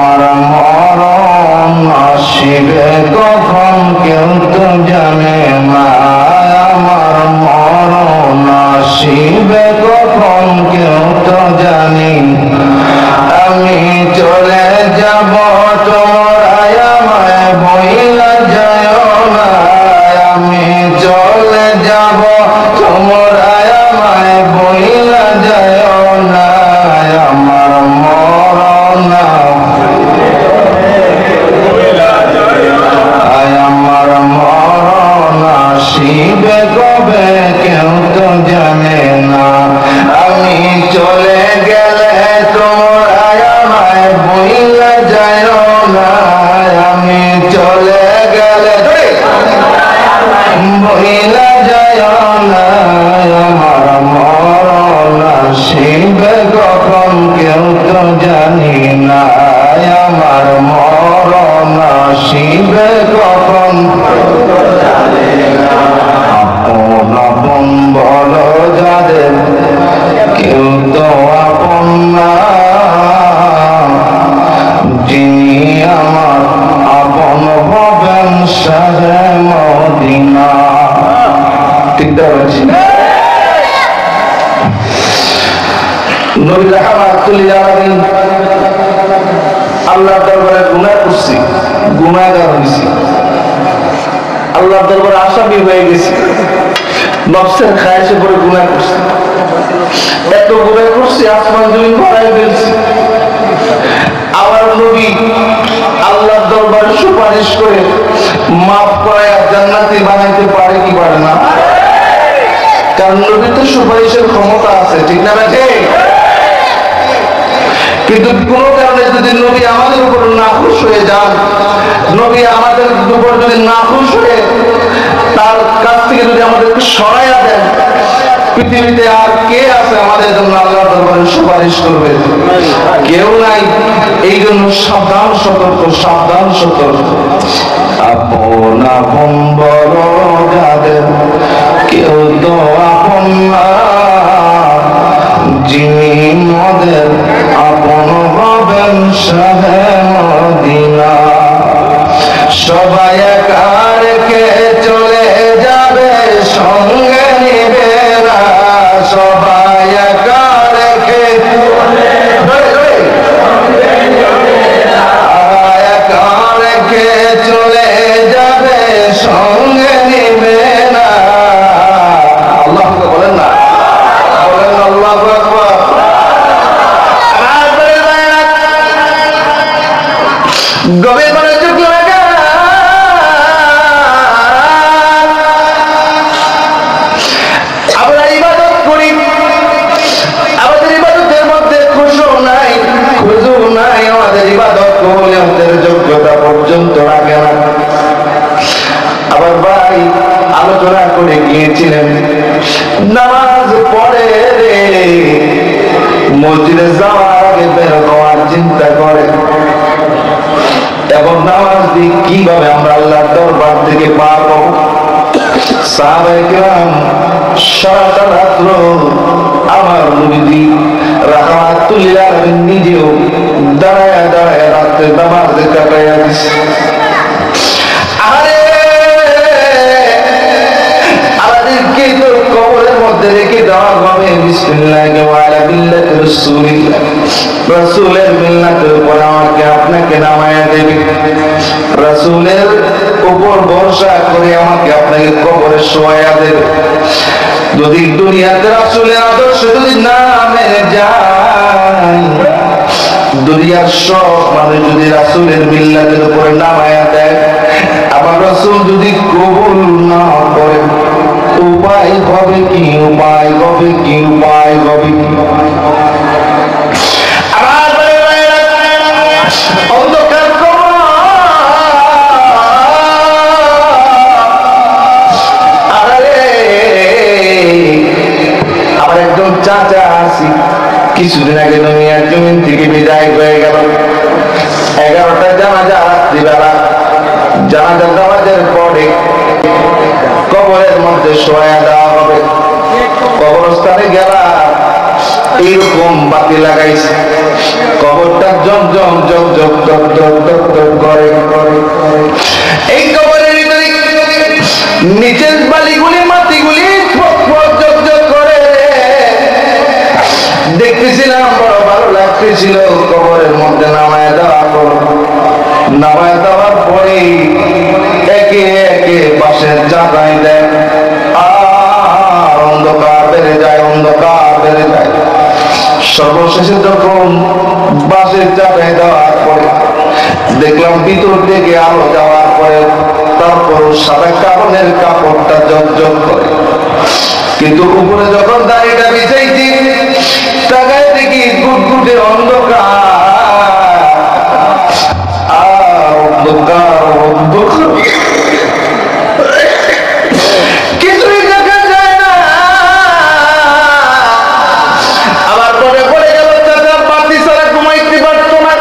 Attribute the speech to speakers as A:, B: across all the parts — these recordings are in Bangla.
A: আমার মরণ আসিবে কখন কেউ তো জানে না, আমার মরণ আসিবে কখন কেউ তো জানি। আমি চলে যাব তোমরা আমায় বইলা যায় না, আমি চলে যাব তোমরা আমায় বইলা যায় না, আমার মরণ আমার মরণ আসিবে কবে কেউ তো জানে না। আমি চলে গেলে তোমরা আমায় বইলা যায় না, আমি চলে গেলে বইলা যায় না, আমার মরণ আসিবে কখন কেউ তো জানি না, আমার মরণ আসিবে কখন আপন আপন বলো যাদের কেউ তো আপন না, যিনি আমার আপন হবেন শাহে মদিনা। ঠিক বলছি নবী রাহমাতুল্লিল আলামিন আল্লাহর দরবারে গুনাহ করছি, গুনাহগার হইছি, আল্লাহর দরবারে আসামি হয়ে গেছি, নফসের খায়েশে পড়ে গুনাহ করছি, এত গুনাহ করছি আসমান জমিন ভরাই ফেলছি। আমার নবী আল্লাহর দরবারে সুপারিশ করে মাফ করায় জান্নাতি বানাইতে পারে কি পারে না? কারণ নবী তো সুপারিশের ক্ষমতা আছে, ঠিক না ভাই? কিন্তু কোন কারণে যদি নবী আমাদের উপর নাখুশ হয়ে যান, নবী আমাদের উপর যদি নাখুশ হয়ে তার কাছ থেকে যদি আমাদেরকে সরাইয়া দেন, পৃথিবীতে আর কে আছে আমাদের জন্য আল্লাহর দরবারে সুপারিশ করবে? কেউ নাই। এই জন্য সাবধান সতর্ক, সাবধান সতর্ক। আপন আপন বড় যাদের কেউ তো আপন না, যিনি মদের আপন হবেন শাহে মদিনা। সবাই একা রেখে চলে যাবে, সঙ্গে নিবে না, সবাই একা রেখে একা রেখে চলে যাবে, সঙ্গে নিবে না। আল্লাহ বলেন না, বলেন আল্লাহু আকবার। গভীর মনোযোগ লাগা আমরা ইবাদত করি, আমাদের ইবাদতের মধ্যে খুশু নাই, খুশু নাই, আমাদের ইবাদত করলে আমাদের যোগ্যতা পর্যন্ত রাখে না। আবার ভাই আলোচনা করে গিয়েছিলেন নামাজ পড়ে রে মসজিদে যাওয়ার আগে বের হওয়ার চিন্তা করে, এবং নামাজ দিয়ে কিভাবে আমরা আল্লাহর দরবার থেকে পার হব। সাহাবায়ে কেরাম সারাটা রাত্র আমার নবী রাহমাতুল্লিল আলামিন নিজেও দাঁড়ায় দাঁড়ায় রাত্রে নামাজে কাটাইয়া দিছে। আরে আমাদেরকে তো কবরের মধ্যে রেখে দেওয়া হবে। বিসমিল্লাহি ওয়া আলা মিল্লাতি রাসূলিল্লাহ, রাসূলের মিল্লাতের উপর আমাকে আপনাকে নামায়া দেবে, রাসূলের উপর ভরসা করে আমাকে আপনাকে কবরে শোয়া দেবে। যদি দুনিয়াতে রাসূলের আদর্শ যদি না মেনে যায়, দুনিয়ার সব মানুষ যদি রাসূলের মিল্লাতের উপর নামায়া দেয়, আমার রাসূল যদি কবুল না করে, উপায় হবে কি? উপায় হবে কি? উপায় হবে কি? অন্ধকার আবার একজন চাচা আসি কিছুদিন আগে দুনিয়ার জমিন থেকে বিদায় হয়ে গেল। 11টা জানাজা রাত্রিবেলা, জানাজা নামাজের পরে কবরের মধ্যে শোয়া দেওয়া হবে। কবরস্থানে গেলাম, এইরকম বাতি লাগাইছে, কবরটা জমজম জমজম দপ করে। এই কবরের ভিতরে নিচের বালিগুলি মাটিগুলি জগ করে। দেখতেছিলাম, বড় ভালো লাগতেছিল। কবরের মধ্যে নামায় দেওয়ার পরে একে একে বাঁশের চাটাই দেয়, আর অন্ধকার বেড়ে যায়। সর্বশেষে যখন বাঁশের চাটাই দেওয়ার পরে দেখলাম ভিতর থেকে আলো যাওয়ার পরে তারপর সাদা কাপড়ের কাপড়টা জগ করে। কিন্তু উপরে যখন দাড়িটা বিছাইছি, তাকায় দেখি গুটগুটে অন্ধকার। কিছুই দেখা যায় না। আবার পরে পড়ে গেল, চাচা বাতি ছাড়া ঘুমাইতে পারত না।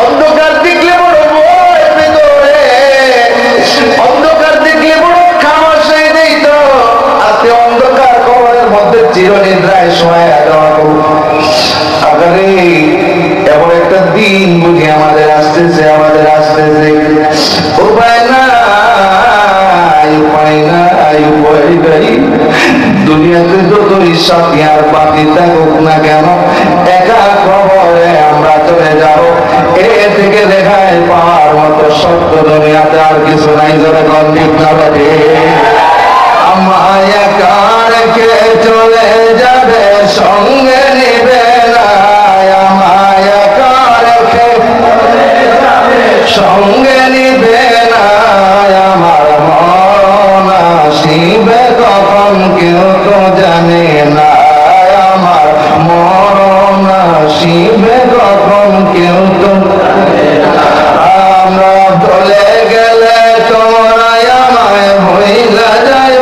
A: অন্ধকার দেখলে বড় ভয় ভেতরে, অন্ধকার দেখলে বড় খামোশ হয়ে যেত। আজকে অন্ধকার কবরের মধ্যে চিরনিদ্রায় শোয়া দেওয়া আকারে এমন একটা দিন বুঝি আমাদের আসতেছে। উপায় নাই। দুনিয়াতে যতই সাথী আর বাতি থাকুক না কেন, একা খবরে আমরা চলে যাবো। এ থেকে দেখায় পাওয়ার মতো সত্য দুনিয়াতে আর কিছু নাই। ধরে গন্ধিক না বলে আমায় একা রেখে চলে যাবে, সঙ্গে নিবে না। আমায় একা রেখে সঙ্গে নিবে না। আমার মরণ আসিবে কখন কেউ তো জানে না। আমার মরণ আসিবে কখন কেউ তো জানে না। আমরা চলে গেলে তোমরা আমায় হইলা যায়